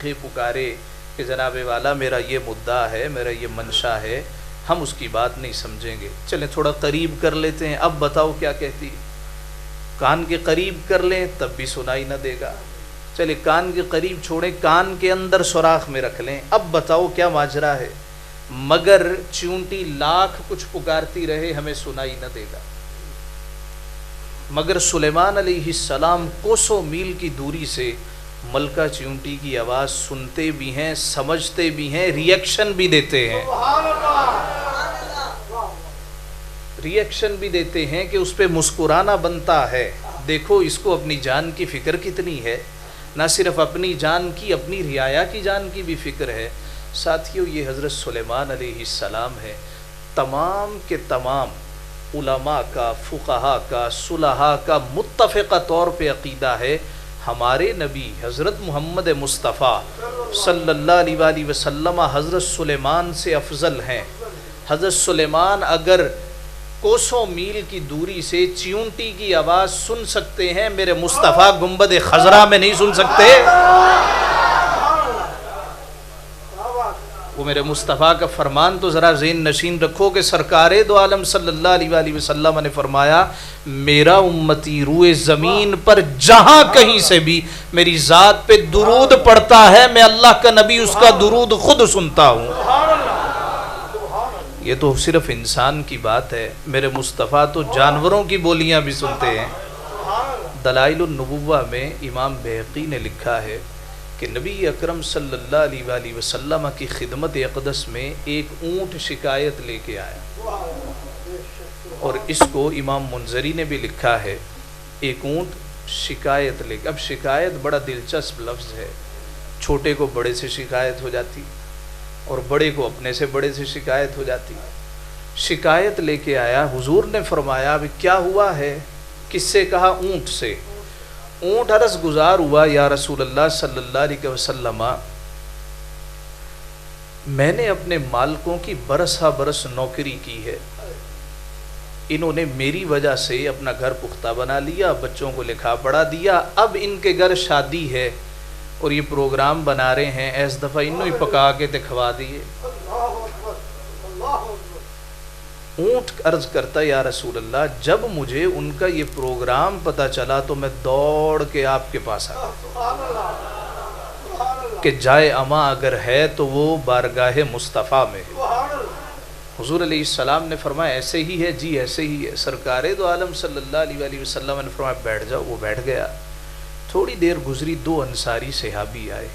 پکارے کہ جناب والا میرا یہ مدعا ہے، میرا یہ منشا ہے، ہم اس کی بات نہیں سمجھیں گے، چلیں تھوڑا قریب کر لیتے ہیں، اب بتاؤ کیا کہتی ہے۔ کان کے قریب کر لیں تب بھی سنائی نہ دے گا، چلے کان کے قریب چھوڑیں، کان کے اندر سوراخ میں رکھ لیں، اب بتاؤ کیا ماجرا ہے۔ مگر چونٹی لاکھ کچھ پکارتی رہے ہمیں سنائی نہ دے گا، مگر سلیمان علیہ السلام کوسوں میل کی دوری سے ملکہ چیونٹی کی آواز سنتے بھی ہیں، سمجھتے بھی ہیں، ریئیکشن بھی دیتے ہیں، ریئیکشن بھی دیتے ہیں کہ اس پہ مسکرانا بنتا ہے۔ دیکھو اس کو اپنی جان کی فکر کتنی ہے، نہ صرف اپنی جان کی، اپنی رعایا کی جان کی بھی فکر ہے۔ ساتھیو یہ حضرت سلیمان علیہ السلام ہے۔ تمام کے تمام علماء کا، فقہاء کا، صلحاء کا متفقہ طور پہ عقیدہ ہے ہمارے نبی حضرت محمد مصطفیٰ صلی اللہ علیہ وآلہ وسلم حضرت سلیمان سے افضل ہیں۔ حضرت سلیمان اگر کوسوں میل کی دوری سے چیونٹی کی آواز سن سکتے ہیں، میرے مصطفیٰ گنبد خضرا میں نہیں سن سکتے؟ وہ میرے مصطفیٰ کا فرمان تو ذرا ذہن نشین رکھو کہ سرکار دو عالم صلی اللہ علیہ وآلہ وسلم نے فرمایا میرا امتی روئے زمین پر جہاں کہیں سے بھی میری ذات پہ درود پڑھتا ہے، میں اللہ کا نبی اس کا درود خود سنتا ہوں۔ یہ تو صرف انسان کی بات ہے، میرے مصطفیٰ تو جانوروں کی بولیاں بھی سنتے ہیں۔ دلائل النبوہ میں امام بہقی نے لکھا ہے کہ نبی اکرم صلی اللہ علیہ وآلہ وسلم کی خدمت اقدس میں ایک اونٹ شکایت لے کے آیا، اور اس کو امام منذری نے بھی لکھا ہے، ایک اونٹ شکایت لے کے۔ اب شکایت بڑا دلچسپ لفظ ہے، چھوٹے کو بڑے سے شکایت ہو جاتی اور بڑے کو اپنے سے بڑے سے شکایت ہو جاتی۔ شکایت لے کے آیا، حضور نے فرمایا ابھی کیا ہوا ہے؟ کس سے کہا؟ اونٹ سے۔ اونٹ عرض گزار ہوا یا رسول اللہ صلی اللہ علیہ وسلم میں نے اپنے مالکوں کی برس ہا برس نوکری کی ہے، انہوں نے میری وجہ سے اپنا گھر پختہ بنا لیا، بچوں کو لکھا پڑھا دیا، اب ان کے گھر شادی ہے اور یہ پروگرام بنا رہے ہیں، ایس دفعہ انہوں ہی پکا کے دکھوا دیے۔ اونٹ عرض کرتا یا رسول اللہ جب مجھے ان کا یہ پروگرام پتا چلا تو میں دوڑ کے آپ کے پاس آ گیا کہ جائے اما اگر ہے تو وہ بارگاہ مصطفیٰ میں ہے۔ حضور علیہ السلام نے فرمایا ایسے ہی ہے؟ جی ایسے ہی ہے۔ سرکار دو عالم صلی اللہ علیہ وآلہ وسلم نے فرمایا بیٹھ جاؤ، وہ بیٹھ گیا۔ تھوڑی دیر گزری، دو انصاری صحابی آئے،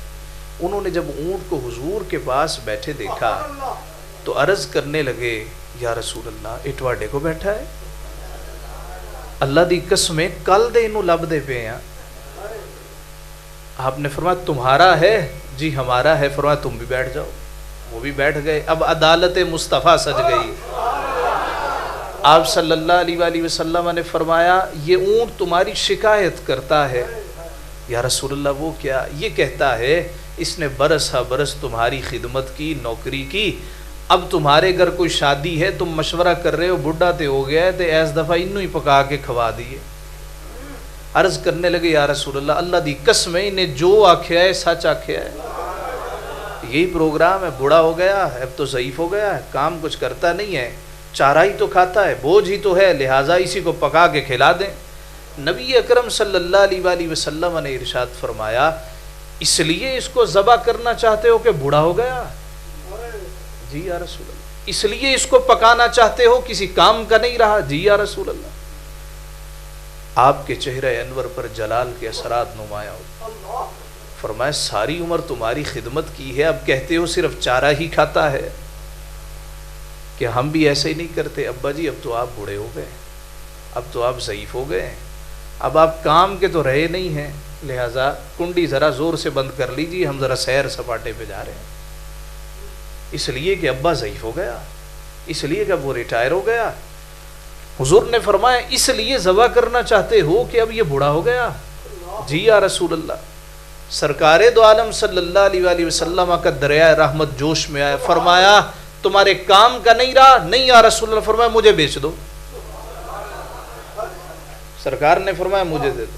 انہوں نے جب اونٹ کو حضور کے پاس بیٹھے دیکھا تو عرض کرنے لگے یا رسول اللہ اٹواڈے کو بیٹھا ہے؟ اللہ دی قسمیں کل دے انہوں لب دے پہ ہیں۔ آپ نے فرمایا تمہارا ہے؟ جی ہمارا ہے۔ فرمایا تم بھی بیٹھ جاؤ، وہ بھی بیٹھ گئے۔ اب عدالت مصطفیٰ سج گئی۔ آپ صلی اللہ علیہ وآلہ وسلم نے فرمایا یہ اونٹ تمہاری شکایت کرتا ہے۔ یا رسول اللہ وہ کیا؟ یہ کہتا ہے اس نے برس ہا برس تمہاری خدمت کی، نوکری کی، اب تمہارے گھر کوئی شادی ہے، تم مشورہ کر رہے ہو، بڈھا تے ہو گیا ہے تے ایس دفعہ انہوں ہی پکا کے کھوا دیے۔ عرض کرنے لگے یا رسول اللہ اللہ دی قسم ہے انہیں جو آکھیا ہے سچ آکھیا ہے، یہی پروگرام ہے، بوڑھا ہو گیا ہے، اب تو ضعیف ہو گیا ہے، کام کچھ کرتا نہیں ہے، چارہ ہی تو کھاتا ہے، بوجھ ہی تو ہے، لہٰذا اسی کو پکا کے کھلا دیں۔ نبی اکرم صلی اللہ علیہ وآلہ وسلم نے ارشاد فرمایا اس لیے اس کو ذبح کرنا چاہتے ہو کہ بوڑھا ہو گیا؟ جی یا رسول اللہ۔ اس لیے اس کو پکانا چاہتے ہو کسی کام کا نہیں رہا؟ جی یا رسول اللہ۔ آپ کے چہرہ انور پر جلال کے اثرات نمایاں ہو۔ فرمایا ساری عمر تمہاری خدمت کی ہے، اب کہتے ہو صرف چارہ ہی کھاتا ہے؟ کہ ہم بھی ایسے ہی نہیں کرتے ابا جی، اب تو آپ بوڑھے ہو گئے، اب تو آپ ضعیف ہو گئے، اب آپ کام کے تو رہے نہیں ہیں، لہٰذا کنڈی ذرا زور سے بند کر لیجیے، ہم ذرا سیر سپاٹے پہ جا رہے ہیں۔ اس لیے کہ ابا ضعیف ہو گیا، اس لیے کہ وہ ریٹائر ہو گیا۔ حضور نے فرمایا اس لیے ذبح کرنا چاہتے ہو کہ اب یہ بوڑھا ہو گیا؟ جی یا رسول اللہ۔ سرکار دو عالم صلی اللہ علیہ وآلہ وسلم کا دریائے رحمت جوش میں آیا، فرمایا تمہارے کام کا نہیں رہا؟ نہیں یا رسول اللہ۔ فرمایا مجھے بیچ دو۔ سرکار نے فرمایا مجھے دے دو۔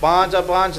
5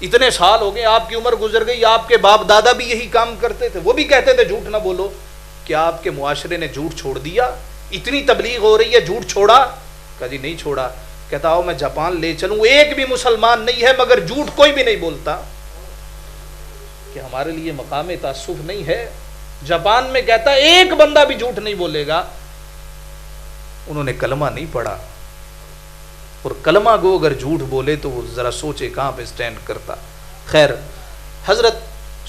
اتنے سال ہو گئے، آپ کی عمر گزر گئی، آپ کے باپ دادا بھی یہی کام کرتے تھے، وہ بھی کہتے تھے جھوٹ نہ بولو، کیا آپ کے معاشرے نے جھوٹ چھوڑ دیا؟ اتنی تبلیغ ہو رہی ہے، جھوٹ چھوڑا؟ کہا جی نہیں چھوڑا۔ کہتا ہو میں جاپان لے چلوں، ایک بھی مسلمان نہیں ہے مگر جھوٹ کوئی بھی نہیں بولتا، کہ ہمارے لیے مقام تاسف نہیں ہے؟ جاپان میں کہتا ایک بندہ بھی جھوٹ نہیں بولے گا۔ انہوں نے کلمہ نہیں پڑھا، اور کلمہ گو اگر جھوٹ بولے تو وہ ذرا سوچے کہاں پہ سٹینڈ کرتا۔ خیر، حضرت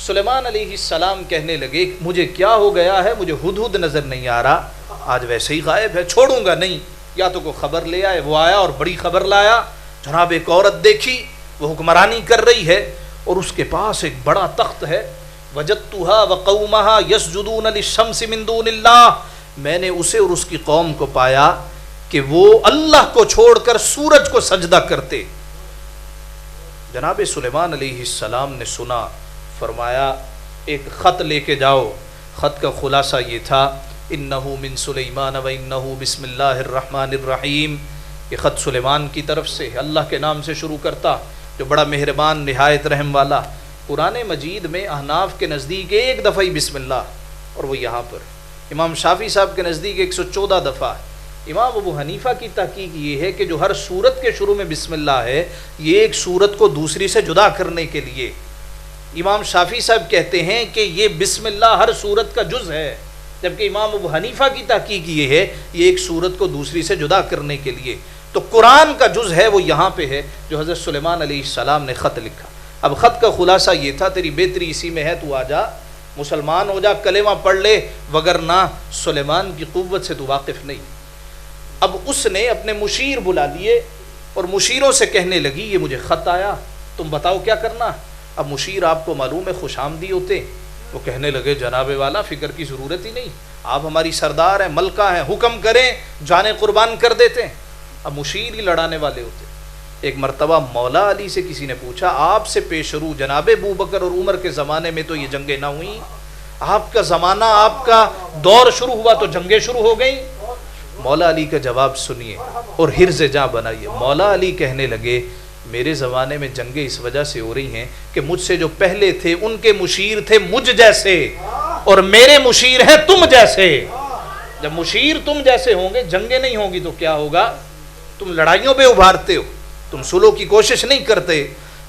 سلیمان علیہ السلام کہنے لگے مجھے کیا ہو گیا ہے، مجھے ہدہد نظر نہیں آ رہا، آج ویسے ہی غائب ہے، چھوڑوں گا نہیں، یا تو کوئی خبر لے آئے۔ وہ آیا اور بڑی خبر لایا، جناب ایک عورت دیکھی وہ حکمرانی کر رہی ہے، اور اس کے پاس ایک بڑا تخت ہے، وجدتها وقومها يسجدون للشمس من دون اللہ، میں نے اسے اور اس کی قوم کو پایا کہ وہ اللہ کو چھوڑ کر سورج کو سجدہ کرتے۔ جناب سلیمان علیہ السلام نے سنا، فرمایا ایک خط لے کے جاؤ۔ خط کا خلاصہ یہ تھا، انہو من سلیمان و انہو بسم اللہ الرحمن الرحیم۔ یہ خط سلیمان کی طرف سے، اللہ کے نام سے شروع کرتا جو بڑا مہربان نہایت رحم والا۔ قرآن مجید میں احناف کے نزدیک ایک دفعہ ہی بسم اللہ، اور وہ یہاں پر امام شافعی صاحب کے نزدیک 114 دفعہ۔ امام ابو حنیفہ کی تحقیق یہ ہے کہ جو ہر سورت کے شروع میں بسم اللہ ہے، یہ ایک سورت کو دوسری سے جدا کرنے کے لیے۔ امام شافعی صاحب کہتے ہیں کہ یہ بسم اللہ ہر سورت کا جز ہے، جبکہ امام ابو حنیفہ کی تحقیق یہ ہے یہ ایک سورت کو دوسری سے جدا کرنے کے لیے۔ تو قرآن کا جز ہے وہ یہاں پہ ہے جو حضرت سلیمان علیہ السلام نے خط لکھا۔ اب خط کا خلاصہ یہ تھا، تیری بہتری اسی میں ہے، تو آ جا مسلمان ہو جا، کلمہ پڑھ لے، وگرنہ سلیمان کی قوت سے تو واقف نہیں۔ اب اس نے اپنے مشیر بلا لیے اور مشیروں سے کہنے لگی یہ مجھے خط آیا، تم بتاؤ کیا کرنا۔ اب مشیر آپ کو معلوم ہے خوش آمدی ہوتے، وہ کہنے لگے جناب والا فکر کی ضرورت ہی نہیں، آپ ہماری سردار ہیں، ملکہ ہیں، حکم کریں جانیں قربان کر دیتے ہیں۔ اب مشیر ہی لڑانے والے ہوتے۔ ایک مرتبہ مولا علی سے کسی نے پوچھا آپ سے پیش رو جناب ابو بکر اور عمر کے زمانے میں تو یہ جنگیں نہ ہوئیں، آپ کا زمانہ آپ کا دور شروع ہوا تو جنگیں شروع ہو گئیں۔ مولا علی کا جواب سنیے اور حرز جاں بنائیے۔ مولا علی کہنے لگے میرے زمانے میں جنگیں اس وجہ سے ہو رہی ہیں کہ مجھ سے جو پہلے تھے ان کے مشیر تھے مجھ جیسے، اور میرے مشیر ہیں تم جیسے۔ جب مشیر تم جیسے ہوں گے جنگیں نہیں ہوں گی تو کیا ہوگا؟ تم لڑائیوں پہ ابھارتے ہو، تم صلح کی کوشش نہیں کرتے۔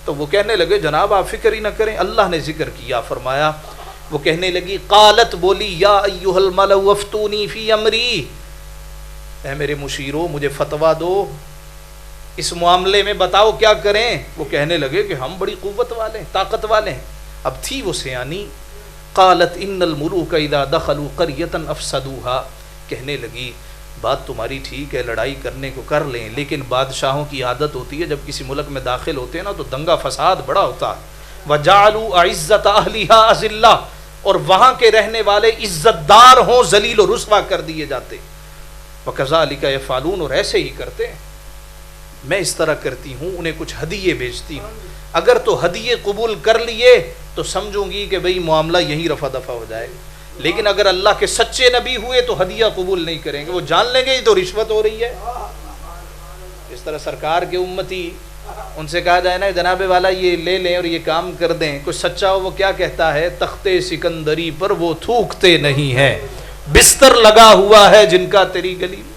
تو وہ کہنے لگے جناب آپ فکر ہی نہ کریں، اللہ نے ذکر کیا، فرمایا۔ وہ کہنے لگی قالت بولی یا ایھا الملأ افتونی فی امری، اے میرے مشیرو مجھے فتویٰ دو اس معاملے میں، بتاؤ کیا کریں۔ وہ کہنے لگے کہ ہم بڑی قوت والے ہیں، طاقت والے ہیں۔ اب تھی وہ سیانی، قالت ان الملوک اذا دخلوا قریۃ افسدوها، کہنے لگی بات تمہاری ٹھیک ہے، لڑائی کرنے کو کر لیں، لیکن بادشاہوں کی عادت ہوتی ہے جب کسی ملک میں داخل ہوتے ہیں نا تو دنگا فساد بڑا ہوتا ہے۔ وَجَعَلُوا أَعِزَّةَ أَهْلِهَا أَذِلَّةً، اور وہاں کے رہنے والے عزت دار ہوں ذلیل و رسوا کر دیے جاتے۔ وَكَذَلِكَ يَفْعَلُونَ، اور ایسے ہی کرتے ہیں، میں اس طرح کرتی ہوں، انہیں کچھ ہدیے بھیجتی ہوں، اگر تو ہدیے قبول کر لیے تو سمجھوں گی کہ بھئی معاملہ یہیں رفع دفع ہو جائے، لیکن اگر اللہ کے سچے نبی ہوئے تو ہدیہ قبول نہیں کریں گے، وہ جان لیں گے یہ تو رشوت ہو رہی ہے۔ اس طرح سرکار کے امتی، ان سے کہا جائے نا جناب والا یہ لے لیں اور یہ کام کر دیں، کچھ سچا ہو وہ کیا کہتا ہے، تختے سکندری پر وہ تھوکتے نہیں ہیں، بستر لگا ہوا ہے جن کا تیری گلی میں۔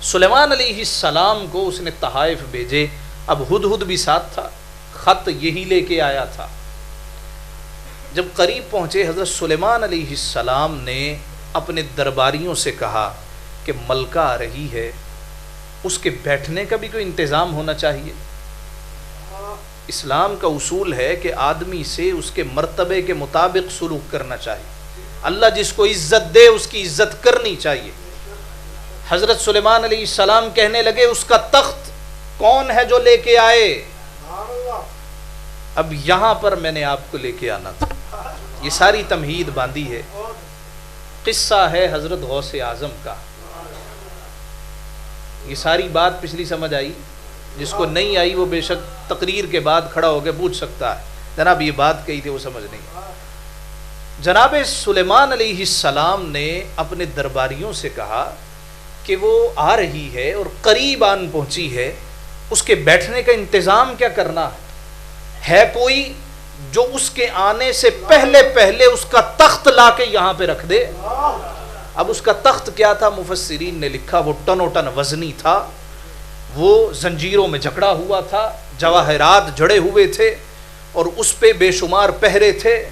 سلیمان علیہ السلام کو اس نے تحائف بھیجے، اب ہدہد بھی ساتھ تھا، خط یہی لے کے آیا تھا۔ جب قریب پہنچے حضرت سلیمان علیہ السلام نے اپنے درباریوں سے کہا کہ ملکہ آ رہی ہے، اس کے بیٹھنے کا بھی کوئی انتظام ہونا چاہیے۔ اسلام کا اصول ہے کہ آدمی سے اس کے مرتبے کے مطابق سلوک کرنا چاہیے، اللہ جس کو عزت دے اس کی عزت کرنی چاہیے۔ حضرت سلیمان علیہ السلام کہنے لگے اس کا تخت کون ہے جو لے کے آئے؟ اب یہاں پر میں نے آپ کو لے کے آنا تھا، یہ ساری تمہید باندھی ہے، قصہ ہے حضرت غوث اعظم کا۔ یہ ساری بات پچھلی سمجھ آئی، جس کو نہیں آئی وہ بے شک تقریر کے بعد کھڑا ہو کے پوچھ سکتا ہے جناب یہ بات کہی تھی وہ سمجھ نہیں۔ جناب سلیمان علیہ السلام نے اپنے درباریوں سے کہا کہ وہ آ رہی ہے اور قریب آن پہنچی ہے، اس کے بیٹھنے کا انتظام کیا کرنا ہے۔ ہے کوئی جو اس کے آنے سے پہلے پہلے اس کا تخت لا کے یہاں پہ رکھ دے؟ اب اس کا تخت کیا تھا؟ مفسرین نے لکھا وہ ٹن و ٹن وزنی تھا، وہ زنجیروں میں جکڑا ہوا تھا، جواہرات جڑے ہوئے تھے اور اس پہ بے شمار پہرے تھے،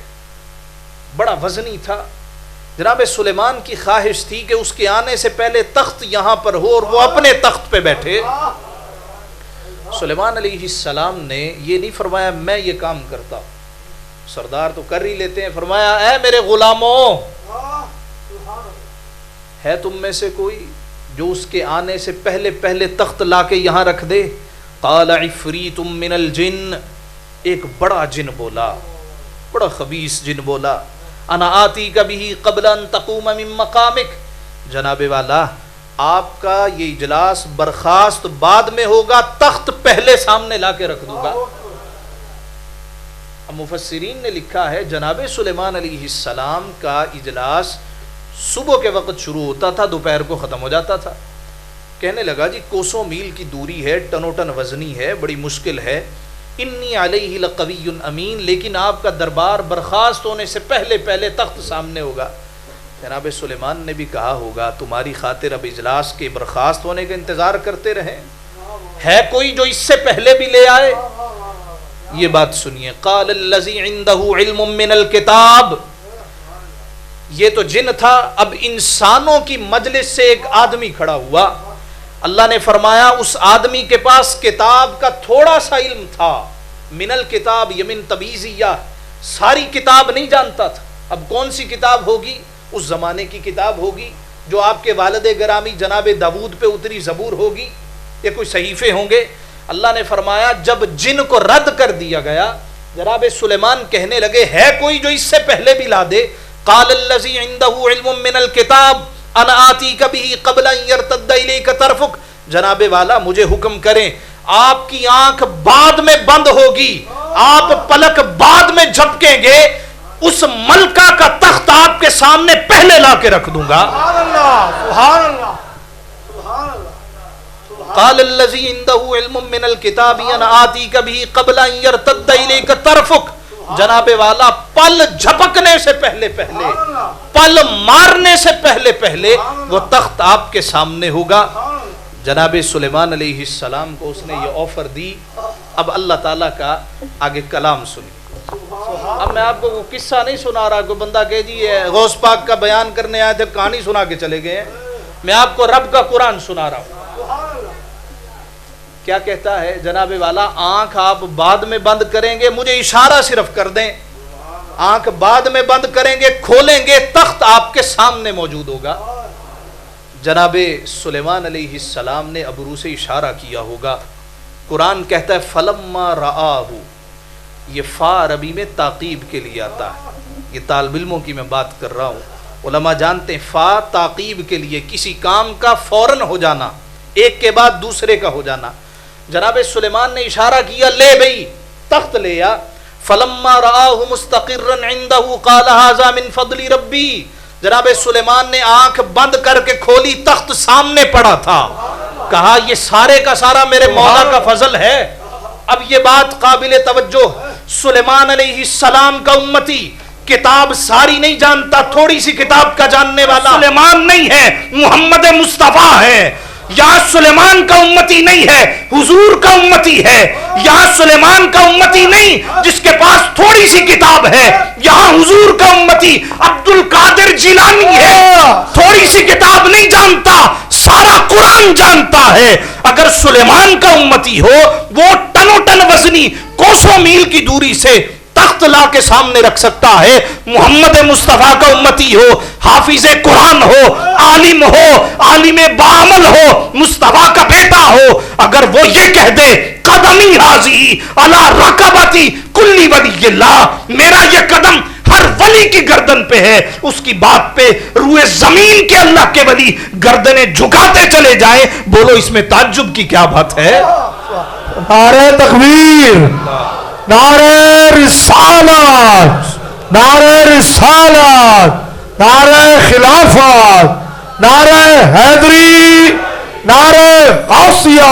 بڑا وزنی تھا۔ جناب سلیمان کی خواہش تھی کہ اس کے آنے سے پہلے تخت یہاں پر ہو اور وہ اپنے تخت پہ بیٹھے۔ سلیمان علیہ السلام نے یہ نہیں فرمایا میں یہ کام کرتا ہوں، سردار تو کر ہی لیتے ہیں، فرمایا اے میرے غلاموں، ہے تم میں سے کوئی جو اس کے آنے سے پہلے پہلے تخت لا کے یہاں رکھ دے؟ قال عفریت من الجن، ایک بڑا جن بولا، بڑا خبیث جن بولا، انا آتی کبھی قبل ان تقوم من مقامک، جناب والا آپ کا یہ اجلاس برخاست بعد میں ہوگا، تخت پہلے سامنے لا کے رکھ دوں گا۔ اب مفسرین نے لکھا ہے جناب سلیمان علیہ السلام کا اجلاس صبح کے وقت شروع ہوتا تھا، دوپہر کو ختم ہو جاتا تھا۔ کہنے لگا جی کوسوں میل کی دوری ہے، ٹنو ٹن وزنی ہے، بڑی مشکل ہے، انی علیہ لقوی امین، لیکن آپ کا دربار برخاست ہونے سے پہلے پہلے تخت سامنے ہوگا۔ جناب سلیمان نے بھی کہا ہوگا تمہاری خاطر اب اجلاس کے برخاست ہونے کا انتظار کرتے رہیں، ہے کوئی جو اس سے پہلے بھی لے آئے؟ یہ بات سنیے، قال الذی عندہ علم من الکتاب، یہ تو جن تھا، اب انسانوں کی مجلس سے ایک آدمی کھڑا ہوا، اللہ نے فرمایا اس آدمی کے پاس کتاب کا تھوڑا سا علم تھا، من الکتاب یمن تبیزیہ، ساری کتاب نہیں جانتا تھا۔ اب کون سی کتاب ہوگی؟ اس زمانے کی کتاب ہوگی جو آپ کے والد گرامی جناب داود پہ اتری زبور ہوگی، یا کوئی صحیفے ہوں گے۔ اللہ نے فرمایا جب جن کو رد کر دیا گیا، جناب سلیمان کہنے لگے ہے کوئی جو اس سے پہلے بھی لا دے؟ قال الذی عندہ علم من الکتاب انا آتیک بہ قبل ان یرتد الیک طرفک، جناب والا مجھے حکم کریں، آپ کی آنکھ بعد میں بند ہوگی، آپ پلک بعد میں جھپکیں گے، اس ملکہ کا تخت آپ کے سامنے پہلے لا کے رکھ دوں گا۔ سبحان اللہ، سبحان اللہ۔ قال الذی عندہ علم من الکتاب انا آتیک بہ قبل ان یرتد الیک طرفک، جناب والا پل جھپکنے سے پہلے پہلے، پل مارنے سے پہلے پہلے وہ تخت آپ کے سامنے ہوگا۔ جناب سلیمان علیہ السلام کو اس نے یہ آفر دی۔ اب اللہ تعالیٰ کا آگے کلام سنی۔ اب میں آپ کو وہ قصہ نہیں سنا رہا، کوئی بندہ کہ جی غوث پاک کا بیان کرنے آئے تھے کہانی سنا کے چلے گئے ہیں، میں آپ کو رب کا قرآن سنا رہا ہوں۔ کیا کہتا ہے جناب والا؟ آنکھ آپ بعد میں بند کریں گے، مجھے اشارہ صرف کر دیں، آنکھ بعد میں بند کریں گے، کھولیں گے، تخت آپ کے سامنے موجود ہوگا۔ جناب سلیمان علیہ السلام نے ابرو سے اشارہ کیا ہوگا۔ قرآن کہتا ہے فلما رآہ، یہ فا عربی میں تعقیب کے لیے آتا ہے، یہ طالب علموں کی میں بات کر رہا ہوں، علماء جانتے ہیں فا تعقیب کے لیے کسی کام کا فوراً ہو جانا، ایک کے بعد دوسرے کا ہو جانا۔ جناب سلیمان نے اشارہ کیا لے بھئی تخت لے آ، فلما رآہ مستقرا عنده قال هذا من فضل ربی، جناب سلیمان نے آنکھ بند کر کے کھولی، تخت سامنے پڑا تھا، کہا یہ سارے کا سارا میرے مولا کا فضل ہے۔ اب یہ بات قابل توجہ، سلیمان علیہ السلام کا امتی کتاب ساری نہیں جانتا، تھوڑی سی کتاب کا جاننے والا سلیمان نہیں ہے، محمد مصطفیٰ ہے۔ یہاں سلیمان کا امتی نہیں ہے، حضور کا امتی ہے۔ یہاں سلیمان کا امتی نہیں جس کے پاس تھوڑی سی کتاب ہے، یہاں حضور کا امتی عبد القادر جیلانی ہے، تھوڑی سی کتاب نہیں جانتا، سارا قرآن جانتا ہے۔ اگر سلیمان کا امتی ہو، وہ ٹنو ٹن وزنی کوسوں میل کی دوری سے تخت لا کے سامنے رکھ سکتا ہے۔ محمد مصطفیٰ کا امتی ہو، حافظ قرآن ہو، عالم ہو، عالم بعمل ہو، مصطفیٰ کا بیٹا ہو، اگر وہ یہ کہہ دے قدمی حاضی علی رقبتی کلی ولی اللہ، میرا یہ قدم ہر ولی کی گردن پہ ہے، اس کی بات پہ روئے زمین کے اللہ کے ولی گردنیں جھکاتے چلے جائیں، بولو اس میں تعجب کی کیا بات ہے؟ نعرہ تکبیر، نعرہ رسالت، نعرہ رسالت، نعرہ خلافت، نعرہ حیدری، نعرہ غوثیہ،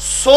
100